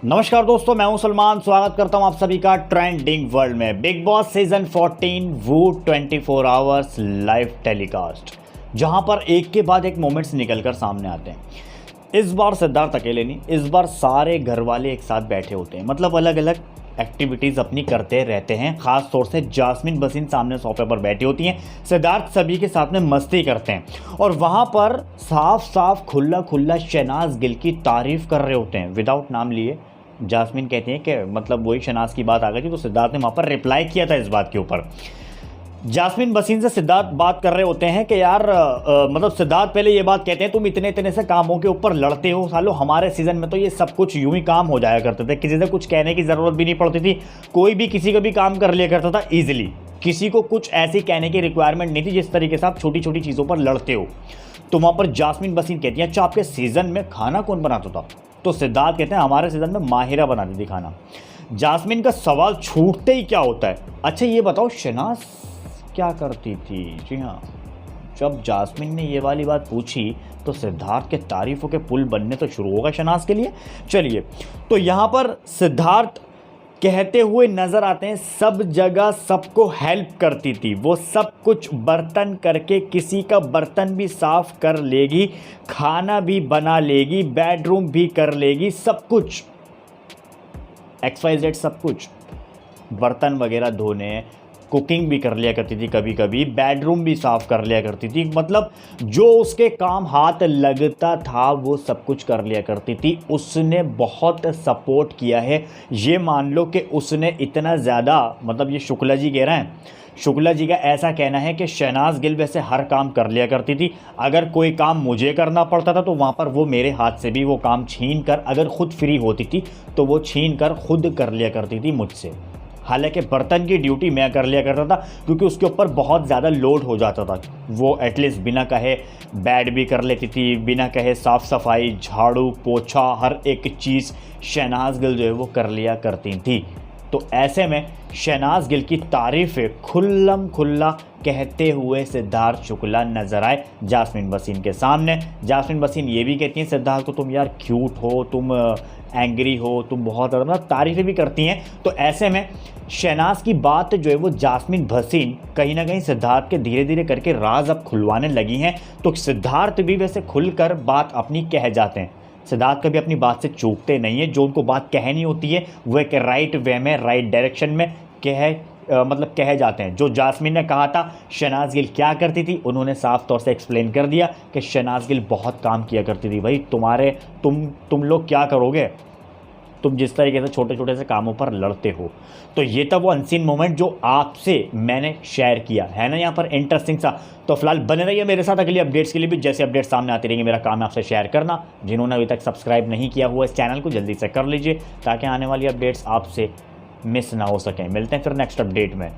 नमस्कार दोस्तों, मैं हूं सलमान। स्वागत करता हूं आप सभी का ट्रेंडिंग वर्ल्ड में। बिग बॉस सीजन 14 वो 24 आवर्स लाइव टेलीकास्ट, जहां पर एक के बाद एक मोमेंट्स निकलकर सामने आते हैं। इस बार सिद्धार्थ अकेले नहीं, इस बार सारे घर वाले एक साथ बैठे होते हैं। मतलब अलग अलग एक्टिविटीज़ अपनी करते रहते हैं। खास तौर से जास्मिन बसीन सामने सोफे पर बैठी होती हैं, सिद्धार्थ सभी के साथ में मस्ती करते हैं और वहाँ पर साफ साफ खुला खुला शहनाज गिल की तारीफ कर रहे होते हैं विदाउट नाम लिए। जास्मिन कहती है कि मतलब वही शहनाज की बात आ गई थी, तो सिद्धार्थ ने वहाँ पर रिप्लाई किया था इस बात के ऊपर। जास्मिन बसीन से सिद्धार्थ बात कर रहे होते हैं कि यार मतलब सिद्धार्थ पहले ये बात कहते हैं, तुम इतने इतने से कामों के ऊपर लड़ते हो सालो, हमारे सीजन में तो ये सब कुछ यूं ही काम हो जाया करते थे, किसी से कुछ कहने की ज़रूरत भी नहीं पड़ती थी, कोई भी किसी का भी काम कर लिया करता था ईजिली, किसी को कुछ ऐसी कहने की रिक्वायरमेंट नहीं थी जिस तरीके से आप छोटी छोटी चीज़ों पर लड़ते हो। तो वहाँ पर जास्मिन बसीन कहती है, अच्छा आपके सीज़न में खाना कौन बनाता था? तो सिद्धार्थ कहते हैं, हमारे सीज़न में माहिरा बनाती थी खाना। जास्मिन का सवाल छूटते ही क्या होता है, अच्छा ये बताओ शहनाज क्या करती थी? जी हाँ, जब जास्मिन ने ये वाली बात पूछी तो सिद्धार्थ के तारीफों के पुल बनने तो शुरू होगा शहनाज के लिए। चलिए, तो यहाँ पर सिद्धार्थ कहते हुए नजर आते हैं, सब जगह सबको हेल्प करती थी वो, सब कुछ बर्तन करके किसी का बर्तन भी साफ कर लेगी, खाना भी बना लेगी, बेडरूम भी कर लेगी, सब कुछ XYZ, सब कुछ, बर्तन वगैरह धोने, कुकिंग भी कर लिया करती थी, कभी कभी बेडरूम भी साफ़ कर लिया करती थी। मतलब जो उसके काम हाथ लगता था वो सब कुछ कर लिया करती थी। उसने बहुत सपोर्ट किया है, ये मान लो कि उसने इतना ज़्यादा, मतलब ये शुक्ला जी कह रहे हैं, शुक्ला जी का ऐसा कहना है कि शहनाज गिल वैसे हर काम कर लिया करती थी, अगर कोई काम मुझे करना पड़ता था तो वहाँ पर वो मेरे हाथ से भी वो काम छीन कर, अगर खुद फ्री होती थी तो वो छीन कर खुद कर लिया करती थी मुझसे। हालांकि बर्तन की ड्यूटी मैं कर लिया करता था क्योंकि उसके ऊपर बहुत ज़्यादा लोड हो जाता था, वो एटलीस्ट बिना कहे बेड भी कर लेती थी, बिना कहे साफ़ सफाई, झाड़ू पोछा, हर एक चीज़ शहनाज गिल जो है वो कर लिया करती थी। तो ऐसे में शहनाज गिल की तारीफ़ें खुल्लम खुल्ला कहते हुए सिद्धार्थ शुक्ला नजर आए जास्मिन बसीन के सामने। जास्मिन बसीन ये भी कहती हैं सिद्धार्थ को, तुम यार क्यूट हो, तुम एंग्री हो, तुम बहुत ज़्यादा, मतलब तारीफ़ें भी करती हैं। तो ऐसे में शहनाज की बात जो है वो जास्मिन बसीन कहीं ना कहीं सिद्धार्थ के धीरे धीरे करके राज अब खुलवाने लगी हैं। तो सिद्धार्थ भी वैसे खुलकर बात अपनी कह जाते हैं। सिद्धार्थ कभी अपनी बात से चूकते नहीं है, जो उनको बात कहनी होती है वो एक राइट वे में, राइट डायरेक्शन में मतलब कहे जाते हैं। जो जास्मिन ने कहा था शहनाज गिल क्या करती थी, उन्होंने साफ तौर से एक्सप्लेन कर दिया कि शहनाज गिल बहुत काम किया करती थी। भाई तुम लोग क्या करोगे, तुम जिस तरीके से छोटे छोटे से कामों पर लड़ते हो। तो ये था वो अनसीन मोमेंट जो आपसे मैंने शेयर किया है ना, यहाँ पर इंटरेस्टिंग सा। तो फिलहाल बने रहिए मेरे साथ अगली अपडेट्स के लिए भी, जैसे अपडेट्स सामने आती रहेंगी मेरा काम है आपसे शेयर करना। जिन्होंने अभी तक सब्सक्राइब नहीं किया हुआ इस चैनल को जल्दी से कर लीजिए ताकि आने वाली अपडेट्स आपसे मिस ना हो सकें। मिलते हैं फिर नेक्स्ट अपडेट में।